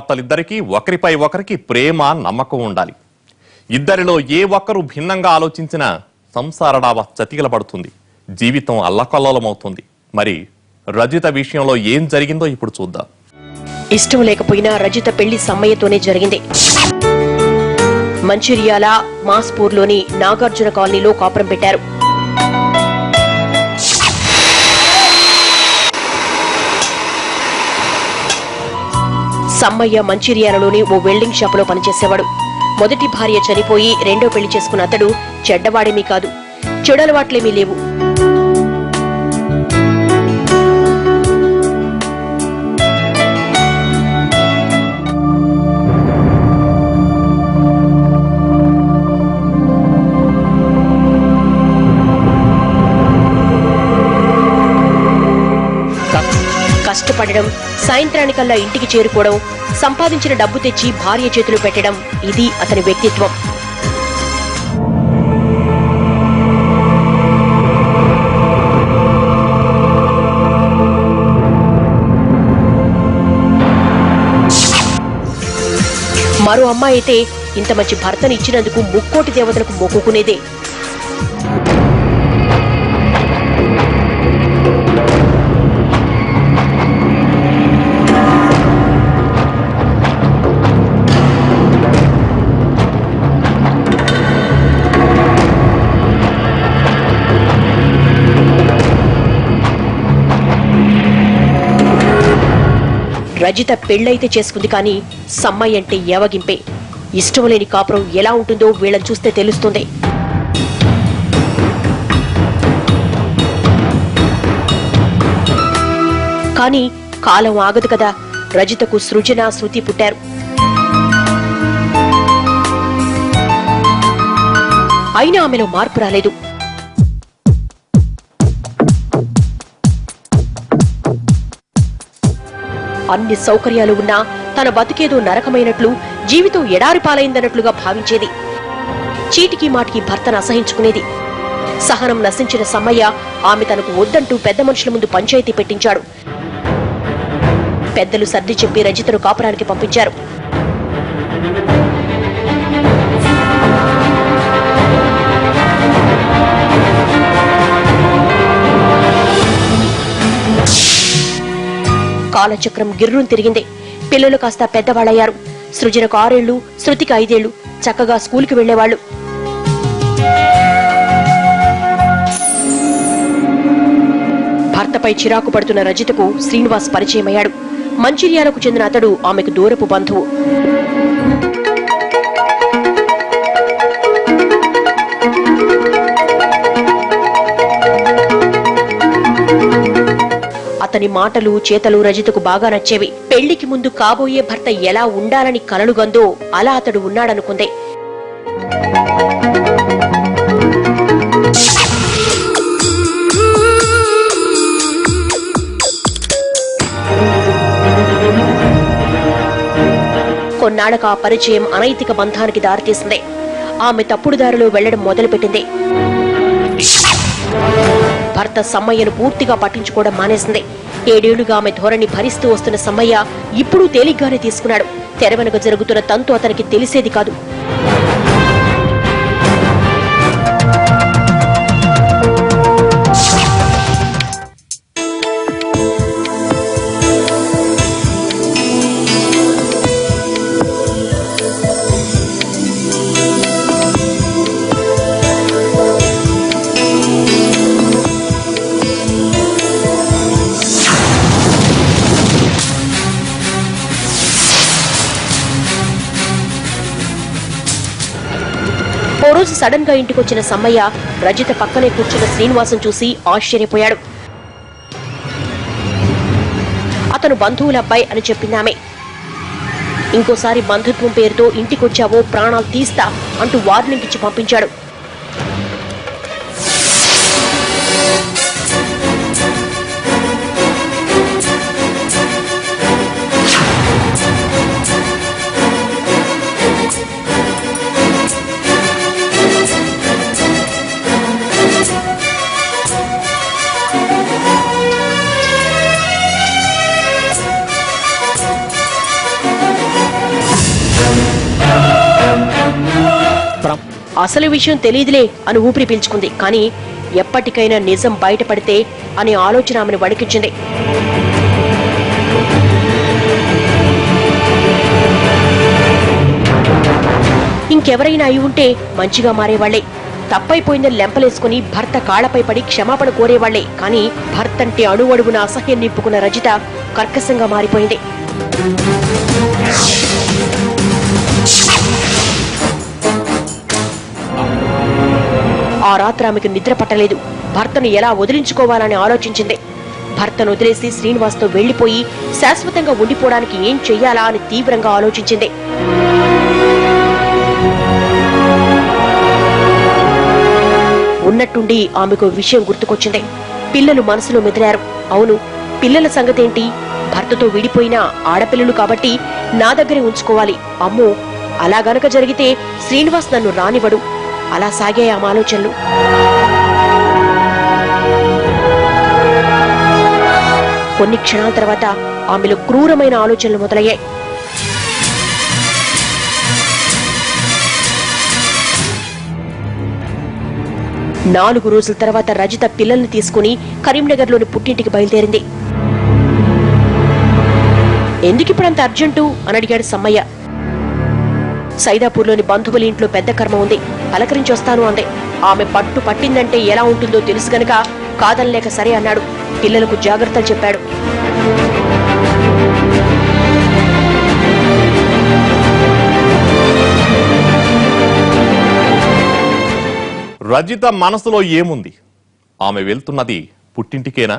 భార్యాభర్తలిద్దరికీ ఒకరిపై ఒకరికి ప్రేమ నమ్మకం ఉండాలి. ఇద్దరిలో ఏ ఒక్కరు భిన్నంగా ఆలోచించినా సంసార డాబా చతికిలబడుతుంది, జీవితం అల్లకల్లోలమవుతుంది. మరి రజిత విషయంలో ఏం జరిగిందో ఇప్పుడు చూద్దాం. ఇష్టం లేకపోయినా రజిత పెళ్లి సమ్మయ్యతోనే జరిగింది. మంచిర్యాల మాస్పూర్లోని నాగార్జున కాలనీలో కాపురం పెట్టారు. సమ్మయ్య మంచిర్యాలలోని ఓ వెల్డింగ్ షాపులో పనిచేసేవాడు. మొదటి భార్య చనిపోయి రెండో పెళ్లి చేసుకున్న అతడు చెడ్డవాడేమీ కాదు, చెడలవాట్లేమీ లేవు. కష్టపడడం, సాయంత్రానికల్లా ఇంటికి చేరుకోవడం, సంపాదించిన డబ్బు తెచ్చి భార్య చేతులు పెట్టడం, ఇది అతని వ్యక్తిత్వం. మరో అమ్మాయి అయితే ఇంత మంచి భర్తను ఇచ్చినందుకు ముక్కోటి దేవతలకు మొక్కుకునేదే. రజిత పెళ్లైతే చేసుకుంది, కానీ సమ్మయ్య అంటే ఏవగింపే. ఇష్టం లేని కాపురం ఎలా ఉంటుందో వీళ్ళని చూస్తే తెలుస్తుంది. కానీ కాలం ఆగదు కదా. రజితకు సృజన, శృతి పుట్టారు. అయినా ఆమెలో మార్పు రాలేదు. అన్ని సౌకర్యాలు ఉన్నా తన బతుకేదో నరకమైనట్లు, జీవితం ఎడారి పాలైందన్నట్లుగా భావించేది. చీటికి మాటికి భర్తను అసహించుకునేది. సహనం నశించిన సమ్మయ్య ఆమె తనకు వద్దంటూ పెద్ద మనుషుల ముందు పంచాయతీ పెట్టించాడు. పెద్దలు సర్ది చెప్పి రజితను కాపురానికి పంపించారు. కాలచక్రం గిర్రును తిరిగింది. పిల్లలు కాస్త పెద్దవాళ్లయ్యారు. సృజనకు 6 ఏళ్లు, శృతికి 5 ఏళ్లు. చక్కగా స్కూల్కి వెళ్లేవాళ్లు. భర్తపై చిరాకు పడుతున్న రజితకు శ్రీనివాస్ పరిచయమయ్యాడు. మంచిర్యాలకు చెందిన అతడు ఆమెకు దూరపు బంధువు. అతని మాటలు, చేతలు రజితకు బాగా నచ్చేవి. పెళ్లికి ముందు కాబోయే భర్త ఎలా ఉండాలని కలలుగందో అలా అతడు ఉన్నాడనుకుందే. కొన్నాళ్లకు ఆ పరిచయం అనైతిక బంధానికి దారితీసింది. ఆమె తప్పుడు దారిలో వెళ్లడం మొదలుపెట్టింది. భర్త సమ్మయ్యను పూర్తిగా పట్టించుకోవడం మానేసింది. 7 ఏళ్లుగా ఆమె ధోరణి భరిస్తూ వస్తున్న సమ్మయ్య ఇప్పుడు తేలిగ్గానే తీసుకున్నాడు. తెర వెనుక జరుగుతున్న తంతు అతనికి తెలిసేది కాదు. ఓ రోజు సడన్ గా ఇంటికొచ్చిన సమ్మయ్య రజిత పక్కనే కూర్చున్న శ్రీనివాసం చూసి ఆశ్చర్యపోయాడు. అతను బంధువుల అబ్బాయి అని చెప్పిందామె. ఇంకోసారి బంధుత్వం పేరుతో ఇంటికొచ్చావో ప్రాణాలు తీస్తా అంటూ వార్నింగ్ ఇచ్చి పంపించాడు. అసలు విషయం తెలియదులే అని ఊపిరి పీల్చుకుంది. కానీ ఎప్పటికైనా నిజం బయటపడితే అనే ఆలోచన ఆమెను వణికించింది. ఇంకెవరైనా అయి ఉంటే మంచిగా మారేవాళ్లే. తప్పైపోయిందని లెంపలేసుకుని భర్త కాళ్లపై పడి క్షమాపణ కోరేవాళ్లే. కానీ భర్తంటే అణువడుగున అసహ్యం నింపుకున్న రజిత కర్కశంగా మారిపోయింది. ఆ రాత్రి ఆమెకు నిద్ర పట్టలేదు. భర్తను ఎలా వదిలించుకోవాలని ఆలోచించింది. భర్తను వదిలేసి శ్రీనివాస్తో వెళ్లిపోయి శాశ్వతంగా ఉండిపోవడానికి ఏం చెయ్యాలా అని తీవ్రంగా ఆలోచించింది. ఉన్నట్టుండి ఆమెకు విషయం గుర్తుకొచ్చింది. పిల్లలు మనసులో మెదిలారు. అవును, పిల్లల సంగతేంటి? భర్తతో విడిపోయినా ఆడపిల్లలు కాబట్టి నా దగ్గరే ఉంచుకోవాలి. అమ్మో, అలా గనక జరిగితే శ్రీనివాస్ నన్ను రానివ్వడు. అలా సాగాయి ఆమె ఆలోచనలు. కొన్ని క్షణాల తర్వాత ఆమెలో క్రూరమైన ఆలోచనలు మొదలయ్యాయి. నాలుగు రోజుల తర్వాత రజిత పిల్లల్ని తీసుకుని కరీంనగర్లోని పుట్టింటికి బయలుదేరింది. ఎందుకిప్పుడంత అర్జెంటు అని అడిగాడు సమ్మయ్య. సైదాపూర్లోని బంధువుల ఇంట్లో పెద్ద కర్మ ఉంది, పలకరించొస్తాను అంది. ఆమె పట్టు పట్టిందంటే ఎలా ఉంటుందో తెలుసు గనక కాదనలేక సరే అన్నాడు. పిల్లలకు జాగ్రత్తలు చెప్పాడు. రజిత మనసులో ఏముంది? ఆమె వెళ్తున్నది పుట్టింటికేనా?